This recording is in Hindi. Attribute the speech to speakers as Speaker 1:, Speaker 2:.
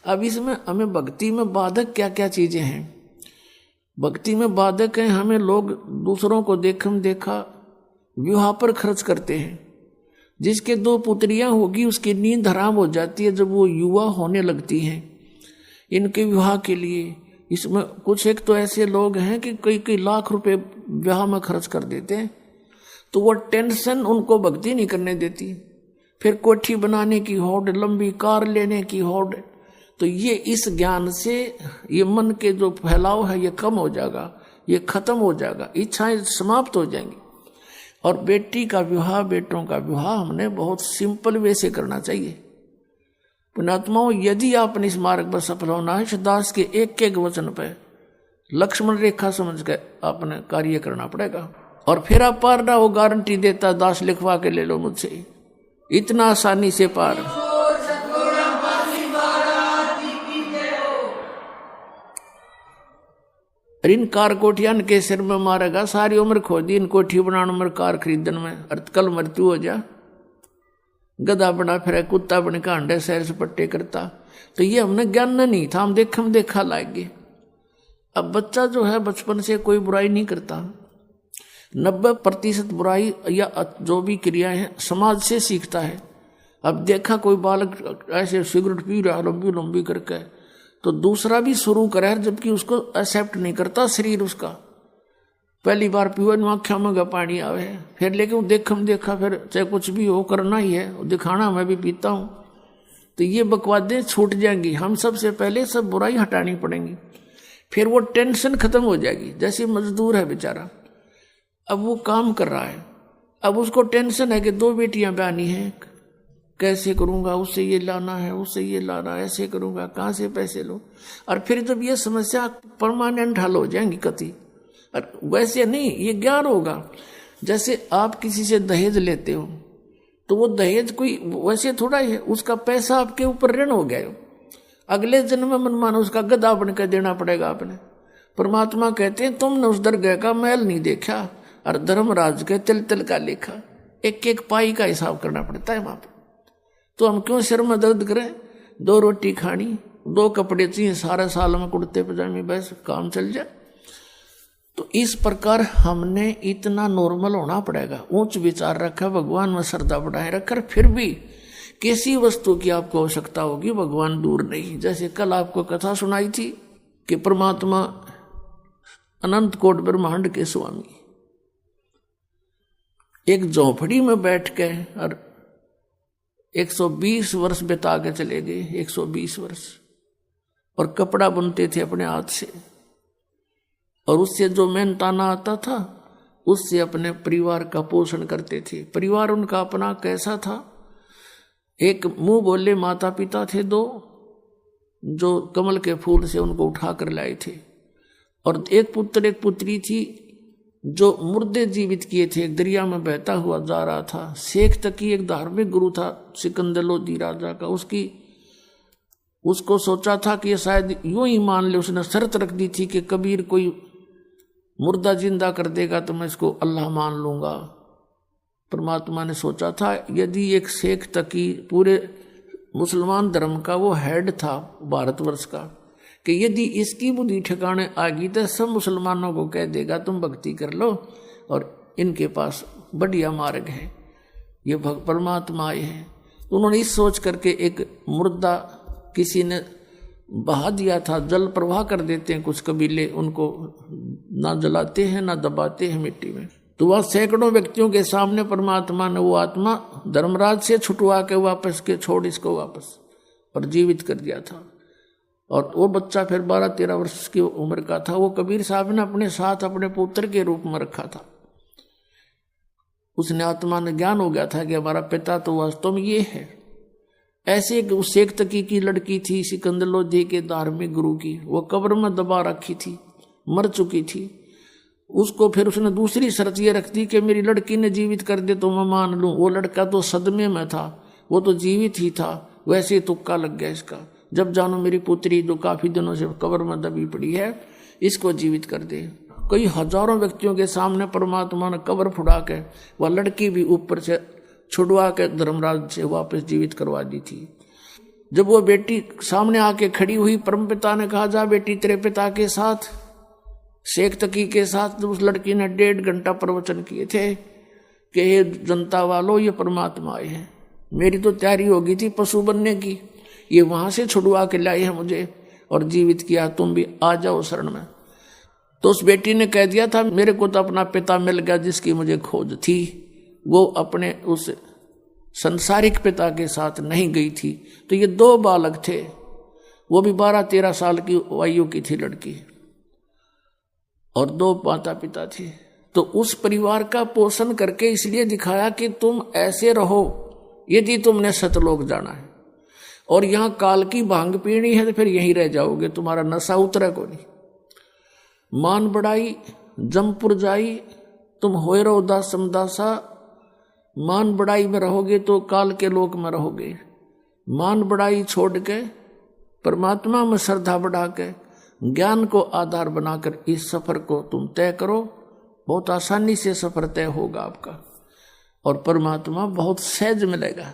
Speaker 1: अब इसमें हमें भक्ति में बाधक क्या क्या चीजें हैं? भक्ति में बाधक है हमें लोग दूसरों को देखम देखा विवाह पर खर्च करते हैं। जिसके 2 पुत्रियां होगी उसकी नींद हराम हो जाती है जब वो युवा होने लगती हैं इनके विवाह के लिए। इसमें कुछ एक तो ऐसे लोग हैं कि कई कई लाख रुपए विवाह में खर्च कर देते हैं, तो वो टेंशन उनको भक्ति नहीं करने देती। फिर कोठी बनाने की होड़, लंबी कार लेने की होड़, तो ये इस ज्ञान से ये मन के जो फैलाव है ये कम हो जाएगा, ये खत्म हो जाएगा, इच्छाएं समाप्त हो जाएंगी। और बेटी का विवाह, बेटों का विवाह हमने बहुत सिंपल वे से करना चाहिए। पुण्यात्माओं, यदि आपने इस मार्ग पर सफल होना है, दास के एक एक वचन पर लक्ष्मण रेखा समझ के आपने कार्य करना पड़ेगा। और फिर आप पार ना हो, गारंटी देता दास लिखवा के ले लो मुझसे, इतना आसानी से पार। इन कार कोठियान के सिर में मारेगा, सारी उम्र खो दी इन कोठी बनाने में, कार खरीदन में, अर्थ कल मृत्यु हो जा। गधा बना फिर कुत्ता बन के अंडे सैर से पट्टे करता। तो ये हमने ज्ञान नहीं था, हम देखा लाएंगे। अब बच्चा जो है बचपन से कोई बुराई नहीं करता, 90% बुराई या जो भी क्रिया है समाज से सीखता है। अब देखा कोई बालक ऐसे सिगरेट पी रहा लंबी लंबी करके, तो दूसरा भी शुरू करे, जबकि उसको एक्सेप्ट नहीं करता शरीर उसका। पहली बार पीओ आँखा में पानी आवे, फिर लेकिन देखा फिर चाहे कुछ भी हो करना ही है, दिखाना मैं भी पीता हूँ। तो ये बकवादें छूट जाएंगी। हम सबसे पहले सब बुराई हटानी पड़ेंगी, फिर वो टेंशन खत्म हो जाएगी। जैसे मजदूर है बेचारा, अब वो काम कर रहा है, अब उसको टेंशन है कि 2 बेटियां ब्यानी हैं, कैसे करूंगा, उससे ये लाना है, उससे ये लाना, ऐसे करूंगा, कहाँ से पैसे लो। और फिर जब ये समस्या परमानेंट हल हो जाएंगी कति। और वैसे नहीं, ये ज्ञान होगा। जैसे आप किसी से दहेज लेते हो, तो वो दहेज कोई वैसे थोड़ा ही है, उसका पैसा आपके ऊपर ऋण हो गया, अगले जन्म में मन मानो उसका गधा बनकर देना पड़ेगा आपने। परमात्मा कहते हैं तुमने उस दरगाह का मैल नहीं देखा और धर्मराज के तिल तिल का लेखा, एक एक पाई का हिसाब करना पड़ता है वहां पर। तो हम क्यों सिर में दर्द करें? 2 रोटी खानी, 2 कपड़े चाहिए, सारे साल में कुर्ते पजामे, बस काम चल जाए। तो इस प्रकार हमने इतना नॉर्मल होना पड़ेगा, ऊंच विचार रखा, भगवान में श्रद्धा बढ़ाए रखकर, फिर भी किसी वस्तु की आपको आवश्यकता होगी, भगवान दूर नहीं। जैसे कल आपको कथा सुनाई थी कि परमात्मा अनंत कोट ब्रह्मांड के स्वामी एक झोपड़ी में बैठ के और 120 वर्ष बिता के चले गए, 120 वर्ष, और कपड़ा बुनते थे अपने हाथ से, और उससे जो मेहनताना आता था उससे अपने परिवार का पोषण करते थे। परिवार उनका अपना कैसा था? एक मुंह बोले माता पिता थे 2, जो कमल के फूल से उनको उठा कर लाए थे, और एक पुत्र एक पुत्री थी जो मुर्दे जीवित किए थे, एक दरिया में बहता हुआ जा रहा था। शेख तकी एक धार्मिक गुरु था सिकंदर लोधी राजा का, उसको सोचा था कि ये शायद यूं ही मान ले, उसने शर्त रख दी थी कि कबीर कोई मुर्दा जिंदा कर देगा तो मैं इसको अल्लाह मान लूंगा। परमात्मा ने सोचा था यदि एक शेख तकी पूरे मुसलमान धर्म का वो हेड था भारतवर्ष का, कि यदि इसकी बुद्धि ठिकाने आ गई तो सब मुसलमानों को कह देगा तुम भक्ति कर लो और इनके पास बढ़िया मार्ग है, ये परमात्मा आए हैं। तो उन्होंने इस सोच करके एक मुर्दा किसी ने बहा दिया था, जल प्रवाह कर देते हैं कुछ कबीले, उनको ना जलाते हैं ना दबाते हैं मिट्टी में। तो वह सैकड़ों व्यक्तियों के सामने परमात्मा ने वो आत्मा धर्मराज से छुटवा के वापस के छोड़ इसको वापस और जीवित कर दिया था। और वो बच्चा फिर 12-13 वर्ष की उम्र का था, वो कबीर साहब ने अपने साथ अपने पुत्र के रूप में रखा था। उसने आत्मा ने ज्ञान हो गया था कि हमारा पिता तो वास्तव में ये है। ऐसे उस शेख तकी की लड़की थी सिकंदर लोधी के धार्मिक गुरु की, वो कब्र में दबा रखी थी, मर चुकी थी। उसको फिर उसने दूसरी शर्त ये रख दी कि मेरी लड़की ने जीवित कर दे तो मैं मान लूं। वो लड़का तो सदमे में था, वो तो जीवित ही था, वैसे ही तुक्का लग गया इसका, जब जानो मेरी पुत्री जो काफी दिनों से कब्र में दबी पड़ी है इसको जीवित कर दे। कई हजारों व्यक्तियों के सामने परमात्मा ने कब्र फुड़ा के वह लड़की भी ऊपर से छुड़वा के धर्मराज से वापस जीवित करवा दी थी। जब वो बेटी सामने आके खड़ी हुई, परमपिता ने कहा जा बेटी तेरे पिता के साथ, शेख तकी के साथ। उस लड़की ने 1.5 घंटा प्रवचन किए थे कि ये जनता वालों ये परमात्मा आए हैं। मेरी तो तैयारी हो गई थी पशु बनने की, ये वहां से छुड़वा के लाए हैं मुझे और जीवित किया, तुम भी आ जाओ शरण में। तो उस बेटी ने कह दिया था मेरे को तो अपना पिता मिल गया जिसकी मुझे खोज थी, वो अपने उस संसारिक पिता के साथ नहीं गई थी। तो ये 2 बालक थे, वो भी 12-13 साल की आयु की थी लड़की, और 2 माता पिता थे। तो उस परिवार का पोषण करके इसलिए दिखाया कि तुम ऐसे रहो यदि तुमने सतलोक जाना है, और यहाँ काल की भांग पीनी है तो फिर यहीं रह जाओगे, तुम्हारा नशा उतरे को नहीं। मान बढ़ाई जमपुर जाई, तुम होए रहो दास समदासा। मान बढ़ाई में रहोगे तो काल के लोक में रहोगे। मान बढ़ाई छोड़ के परमात्मा में श्रद्धा बढ़ा के ज्ञान को आधार बनाकर इस सफर को तुम तय करो, बहुत आसानी से सफर तय होगा आपका, और परमात्मा बहुत सहज मिलेगा।